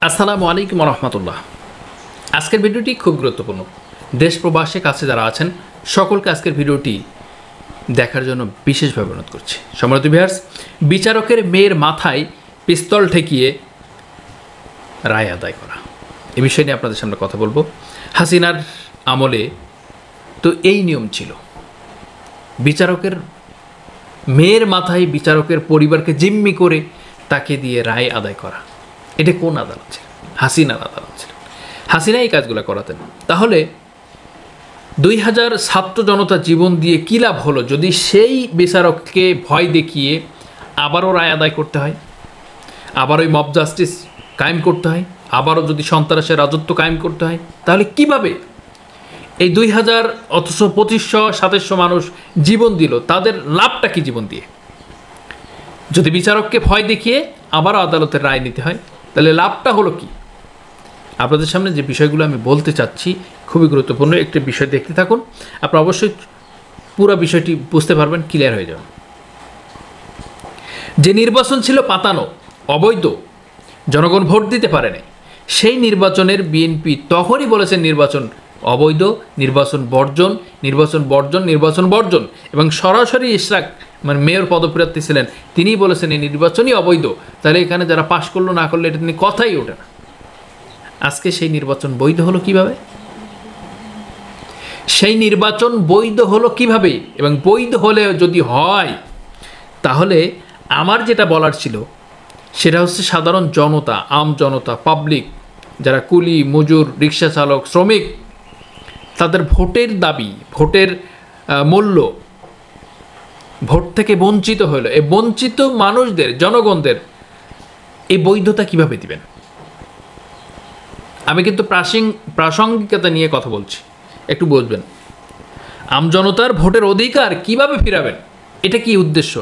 আসসালামু আলাইকুম রহমতুল্লাহ। আজকের ভিডিওটি খুব গুরুত্বপূর্ণ। দেশ প্রবাসে কাছে যারা আছেন সকলকে আজকের ভিডিওটি দেখার জন্য বিশেষভাবে অনুরোধ করছি। সম্মানিত ভিউয়ার্স, বিচারকের মেয়ের মাথায় পিস্তল ঠেকিয়ে রায় আদায় করা, এ বিষয় নিয়ে আপনাদের সামনে কথা বলবো। হাসিনার আমলে তো এই নিয়ম ছিল, বিচারকের মেয়ের মাথায় বিচারকের পরিবারকে জিম্মি করে তাকে দিয়ে রায় আদায় করা। এটা কোন আদালত ছিল? হাসিনার আদালত ছিল। হাসিনা এই কাজগুলো করাতেন। তাহলে 2000 ছাত্র জনতা জীবন দিয়ে কী লাভ হলো যদি সেই বিচারককে ভয় দেখিয়ে আবারও রায় আদায় করতে হয়, আবার ওই মব জাস্টিস কায়েম করতে হয়, আবারও যদি সন্ত্রাসের রাজত্ব কায়েম করতে হয়? তাহলে কিভাবে এই 2000 অথচ 2500-2700 মানুষ জীবন দিল, তাদের লাভটা কি জীবন দিয়ে? যদি বিচারককে ভয় দেখিয়ে আবারও আদালতের রায় নিতে হয়, তাহলে লাভটা হলো কি? আপনাদের সামনে যে বিষয়গুলো আমি বলতে চাচ্ছি খুবই গুরুত্বপূর্ণ। একটি বিষয় দেখতে থাকুন, আপনারা অবশ্যই পুরো বিষয়টি বুঝতে পারবেন, ক্লিয়ার হয়ে যাবে। যে নির্বাচন ছিল পাতানো, অবৈধ, জনগণ ভোট দিতে পারেনি, সেই নির্বাচনের বিএনপি তখনই বলেছেন নির্বাচন অবৈধ, নির্বাচন বর্জন, নির্বাচন বর্জন, নির্বাচন বর্জন। এবং সরাসরি ইশরাক মানে মেয়র পদপ্রার্থী ছিলেন, তিনিই বলেছেন এই নির্বাচনই অবৈধ। তাহলে এখানে যারা পাশ করলো না করলো এটা নিয়ে কথাই ওঠে না। আজকে সেই নির্বাচন বৈধ হলো কিভাবে? সেই নির্বাচন বৈধ হলো কিভাবে? এবং বৈধ হলে যদি হয়, তাহলে আমার যেটা বলার ছিল সেটা হচ্ছে সাধারণ জনতা, আম জনতা, পাবলিক, যারা কুলি, মজুর, রিক্সা চালক, শ্রমিক, তাদের ভোটের দাবি, ভোটের মূল্য, ভোট থেকে বঞ্চিত হলো, এই বঞ্চিত মানুষদের, জনগণদের এই বৈধতা কিভাবে দিবেন? আমি কিন্তু প্রাসঙ্গিকতা নিয়ে কথা বলছি, একটু বুঝবেন। আমজনতার ভোটের অধিকার কিভাবে ফিরাবেন? এটা কি উদ্দেশ্য?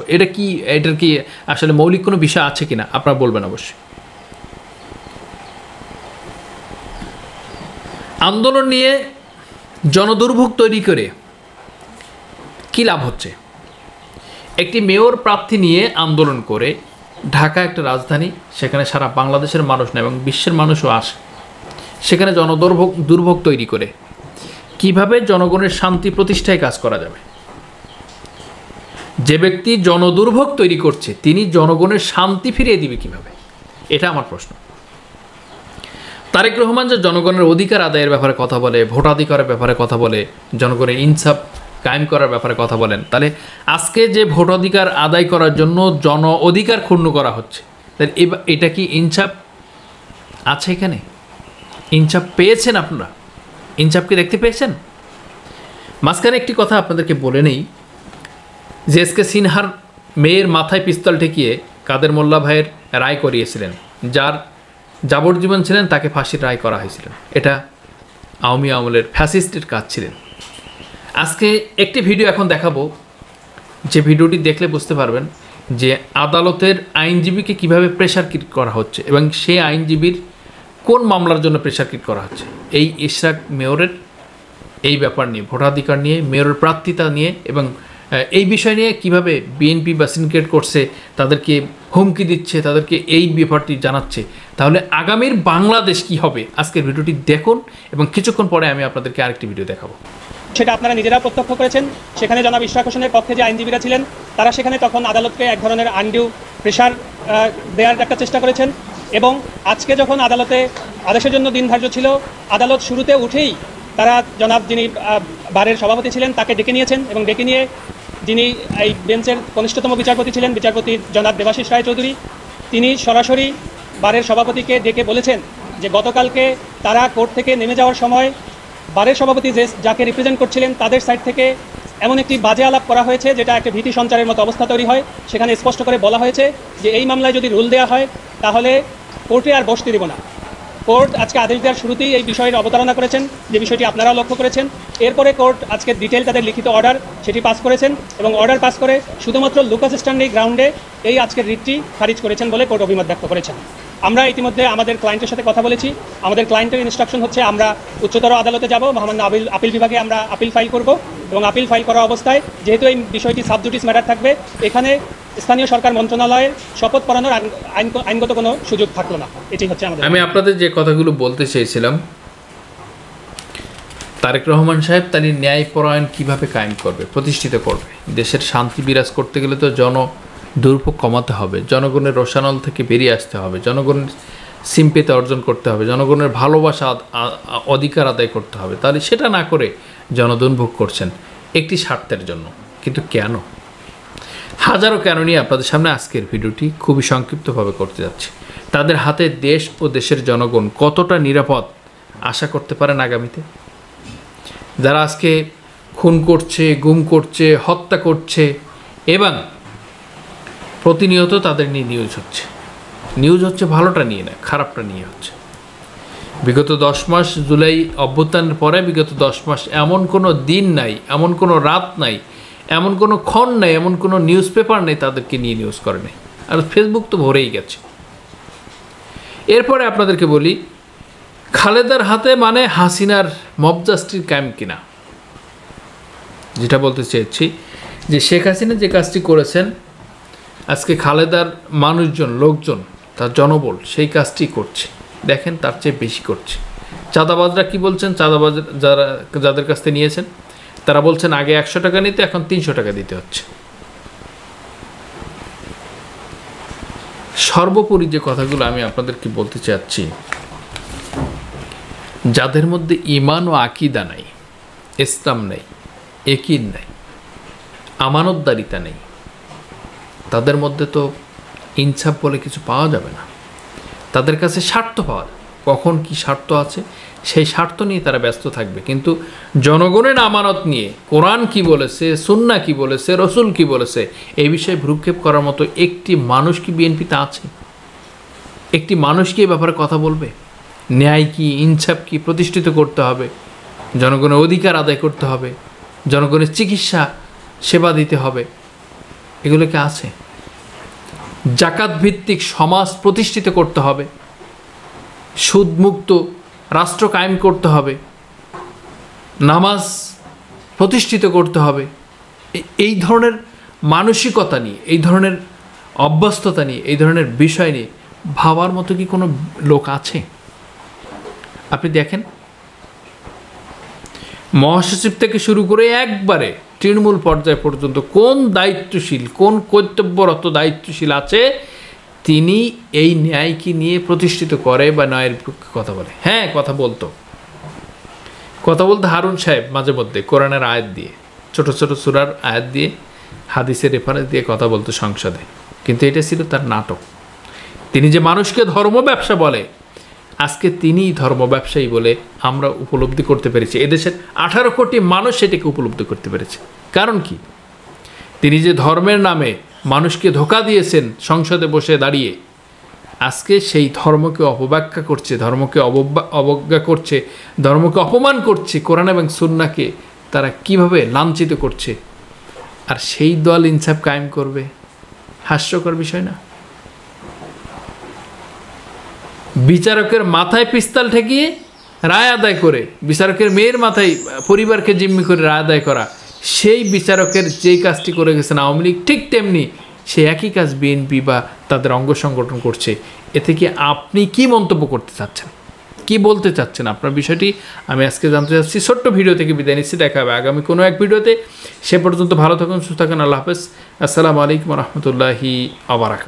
এটার কি আসলে মৌলিক কোনো বিষয় আছে কিনা আপনারা বলবেন অবশ্যই। আন্দোলন নিয়ে জনদুর্ভোগ তৈরি করে কি লাভ হচ্ছে? একটি মেয়র প্রার্থী নিয়ে আন্দোলন করে, ঢাকা একটা রাজধানী, সেখানে সারা বাংলাদেশের মানুষ না এবং বিশ্বের মানুষও আসে, সেখানে জনদুর্ভোগ তৈরি করে কিভাবে জনগণের শান্তি প্রতিষ্ঠায় কাজ করা যাবে? যে ব্যক্তি জনদুর্ভোগ তৈরি করছে তিনি জনগণের শান্তি ফিরিয়ে দিবে কিভাবে? এটা আমার প্রশ্ন। তারেক রহমান যে জনগণের অধিকার আদায়ের ব্যাপারে কথা বলে, ভোটাধিকারের ব্যাপারে কথা বলে, জনগণের ইনসাফ কায়েম করার ব্যাপারে কথা বলেন, তাহলে আজকে যে ভোটাধিকার আদায় করার জন্য জন অধিকার ক্ষুণ্ণ করা হচ্ছে, তাহলে এটা কি ইনসাফ আছে? এখানে ইনসাফ পেয়েছেন আপনারা? ইনসাফ কি দেখতে পেয়েছেন? মাঝখানে একটি কথা আপনাদেরকে বলে নেই, যে এসকে সিনহার মেয়ের মাথায় পিস্তল ঠেকিয়ে কাদের মোল্লা ভাইয়ের রায় করিয়েছিলেন, যার যাবজ্জীবন ছিলেন, তাকে ফাঁসির রায় করা হয়েছিল। এটা আওয়ামী আমলের ফ্যাসিস্টের কাজ ছিলেন। আজকে একটি ভিডিও এখন দেখাবো, যে ভিডিওটি দেখলে বুঝতে পারবেন যে আদালতের আইনজীবীকে কিভাবে প্রেশার ক্রিয়েট করা হচ্ছে এবং সেই আইনজীবীর কোন মামলার জন্য প্রেশার ক্রিয়েট করা হচ্ছে। এই ইশরাক মেয়রের এই ব্যাপার নিয়ে, ভোটাধিকার নিয়ে, মেয়রের প্রার্থিতা নিয়ে এবং এই বিষয় নিয়ে কিভাবে বিএনপি বা সিন্ডিকেট করছে, তাদেরকে হুমকি দিচ্ছে, তাদেরকে এই ব্যাপারটি জানাচ্ছে। তাহলে আগামীর বাংলাদেশ কি হবে? আজকের ভিডিওটি দেখুন এবং কিছুক্ষণ পরে আমি আপনাদেরকে আরেকটি ভিডিও দেখাবো। সেটা আপনারা নিজেরা প্রত্যক্ষ করেছেন। সেখানে জনাব ইশরাক হোসেনের পক্ষে যে আইনজীবীরা ছিলেন, তারা সেখানে তখন আদালতকে এক ধরনের আনডিউ প্রেশার দেওয়ার একটা চেষ্টা করেছেন। এবং আজকে যখন আদালতে আদেশের জন্য দিন ধার্য ছিল, আদালত শুরুতে উঠেই তারা জনাব যিনি বারের সভাপতি ছিলেন তাকে ডেকে নিয়েছেন এবং ডেকে নিয়ে যিনি এই বেঞ্চের কনিষ্ঠতম বিচারপতি ছিলেন, বিচারপতি জনাব দেবাশিস রায়চৌধুরী, তিনি সরাসরি বারের সভাপতিকে ডেকে বলেছেন যে গতকালকে তারা কোর্ট থেকে নেমে যাওয়ার সময় বারের সভাপতি যাকে রিপ্রেজেন্ট করছিলেন তাদের সাইড থেকে এমন একটি বাজে আলাপ করা হয়েছে যেটা একটা ভীতি সঞ্চারের মতো অবস্থা তৈরি হয়। সেখানে স্পষ্ট করে বলা হয়েছে যে এই মামলায় যদি রুল দেওয়া হয় তাহলে কোর্টে আর বসতে দিব না। কোর্ট আজকে আদেশ দেওয়ার শুরুতেই এই বিষয়ের অবতারণা করেছেন, যে বিষয়টি আপনারাও লক্ষ্য করেছেন। এরপরে কোর্ট আজকে ডিটেল তাদের লিখিত অর্ডার সেটি পাস করেছেন এবং অর্ডার পাস করে শুধুমাত্র লুকাস স্ট্যান্ডি গ্রাউন্ডে এই আজকের রিটটি খারিজ করেছেন বলে কোর্ট অভিমত ব্যক্ত করেছেন। আমরা ইতিমধ্যে আমাদের ক্লায়েন্টের সাথে কথা বলেছি। আমাদের ক্লায়েন্টের ইনস্ট্রাকশন হচ্ছে আমরা উচ্চতর আদালতে যাব, মহামান্য আপিল বিভাগে আমরা আপিল ফাইল করব এবং আপিল ফাইল করা অবস্থায় যেহেতু এই বিষয়টি সাবজুডিস ম্যাটার থাকবে, এখানে স্থানীয় সরকার মন্ত্রণালয়ের শপথ পড়ানোর আইনগত কোনো সুযোগ থাকলো না। এটি হচ্ছে আমাদের। আমি আপনাদের যে কথাগুলো বলতে চেয়েছিলাম, তারেক রহমান সাহেব তার ন্যায়পরায়ণ কীভাবে কায়েম করবে, প্রতিষ্ঠিত করবে। দেশের শান্তি বিরাজ করতে গেলে তো দুর্ভোগ কমাতে হবে, জনগণের রোষানল থেকে বেরিয়ে আসতে হবে, জনগণের সিম্পেতে অর্জন করতে হবে, জনগণের ভালোবাসা অধিকার আদায় করতে হবে। তাহলে সেটা না করে জনদুর্ভোগ করছেন একটি স্বার্থের জন্য। কিন্তু কেন? হাজারো কেন নিয়ে আপনাদের সামনে আজকের ভিডিওটি খুবই সংক্ষিপ্তভাবে করতে যাচ্ছি। তাদের হাতে দেশ ও দেশের জনগণ কতটা নিরাপদ আশা করতে পারেন আগামীতে? যারা আজকে খুন করছে, গুম করছে, হত্যা করছে এবং প্রতিনিয়ত তাদের নিয়ে নিউজ হচ্ছে ভালোটা নিয়ে না, খারাপটা নিয়ে হচ্ছে। বিগত 10 মাস জুলাই অভ্যুত্থানের পরে বিগত 10 মাস এমন কোনো দিন নাই, এমন কোনো রাত নাই, এমন কোনো ক্ষণ নাই, এমন কোনো নিউজ পেপার নেই তাদেরকে নিয়ে নিউজ করে নেই। আর ফেসবুক তো ভরেই গেছে। এরপরে আপনাদেরকে বলি, খালেদার হাতে মানে হাসিনার মব জাস্টিস কায়েম কিনা। যেটা বলতে চেয়েছি যে শেখ হাসিনা যে কাজটি করেছেন, আজকে খালেদার লোকজন, তার জনবল সেই কাজটি করছে। দেখেন তার চেয়ে বেশি করছে। চাঁদাবাজরা কি বলছেন? চাঁদাবাজ যাদের কাছ থেকে নিয়েছেন তারা বলছেন আগে 100 টাকা নিতে, এখন 300 টাকা দিতে হচ্ছে। সর্বোপরি যে কথাগুলো আমি আপনাদেরকে বলতে চাচ্ছি, যাদের মধ্যে ঈমান ও আকীদা নাই, ইসলাম নাই, ইয়াকিন নাই, আমানতদারিতা নেই, তাদের মধ্যে তো ইনসাফ বলে কিছু পাওয়া যাবে না। তাদের কাছে স্বার্থ পাওয়া যাবে। কখন কি স্বার্থ আছে সেই স্বার্থ নিয়ে তারা ব্যস্ত থাকবে। কিন্তু জনগণের আমানত নিয়ে কোরআন কি বলেছে, সুন্নাহ কি বলেছে, রসুল কি বলেছে, এই বিষয়ে ভ্রুক্ষেপ করার মতো একটি মানুষ কি বিএনপিতে আছে? একটি মানুষ কি এই ব্যাপারে কথা বলবে? ন্যায় কি, ইনসাফ কি প্রতিষ্ঠিত করতে হবে, জনগণের অধিকার আদায় করতে হবে, জনগণের চিকিৎসা সেবা দিতে হবে, এগুলো কি আছে? জাকাত ভিত্তিক সমাজ প্রতিষ্ঠিত করতে হবে, সুদমুক্ত রাষ্ট্র কায়েম করতে হবে, নামাজ প্রতিষ্ঠিত করতে হবে। এই ধরনের মানসিকতা নিয়ে, এই ধরনের অভ্যস্ততা নিয়ে, এই ধরনের বিষয় নিয়ে ভাবার মতো কি কোনো লোক আছে? আপনি দেখেন, মহাসচিব থেকে শুরু করে একবারে তৃণমূল পর্যায় পর্যন্ত কোন দায়িত্বশীল, কোন কর্তব্যরত দায়িত্বশীল আছে তিনি এই ন্যায়কে নিয়ে প্রতিষ্ঠিত করে বা ন্যায়ের পক্ষে কথা বলে? হ্যাঁ, কথা বলতো হারুন সাহেব মাঝে মধ্যে কোরআনের আয়াত দিয়ে, ছোট ছোট সূরার আয়াত দিয়ে, হাদিসের রেফারেন্স দিয়ে কথা বলতো সংসদে। কিন্তু এটা ছিল তার নাটক। তিনি যে মানুষকে ধর্ম ব্যবসা বলে, আজকে তিনি ধর্ম ব্যবসায়ী বলে আমরা উপলব্ধি করতে পেরেছি। এদেশের 18 কোটি মানুষ সেটাকে উপলব্ধি করতে পেরেছে। কারণ কি? তিনি যে ধর্মের নামে মানুষকে ধোঁকা দিয়েছেন সংসদে বসে দাঁড়িয়ে, আজকে সেই ধর্মকে অপব্যাখ্যা করছে, ধর্মকে অবজ্ঞা করছে, ধর্মকে অপমান করছে, কোরআন এবং সুন্নাহকে তারা কিভাবে লাঞ্ছিত করছে, আর সেই দল ইনসাফ কায়েম করবে? হাস্যকর বিষয় না? বিচারকের মাথায় পিস্তল ঠেকিয়ে রায় আদায় করে, বিচারকের মেয়ের মাথায় পরিবারকে জিম্মি করে রায় আদায় করা, সেই বিচারকের যেই কাজটি করে গেছেন আওয়ামী লীগ, ঠিক তেমনি সেই একই কাজ বিএনপি বা তাদের অঙ্গ সংগঠন করছে। এতে কি আপনি কি মন্তব্য করতে চাচ্ছেন, কি বলতে চাচ্ছেন? আপনার বিষয়টি আমি আজকে জানতে চাচ্ছি। ছোট্ট ভিডিও থেকে বিদায় নিচ্ছি। দেখা হবে আগামী কোনো এক ভিডিওতে। সে পর্যন্ত ভালো থাকুন, সুস্থ থাকুন। আল্লাহ হাফেজ। আসসালামু আলাইকুম রহমতুল্লাহি ওয়া বারাকাতুহু।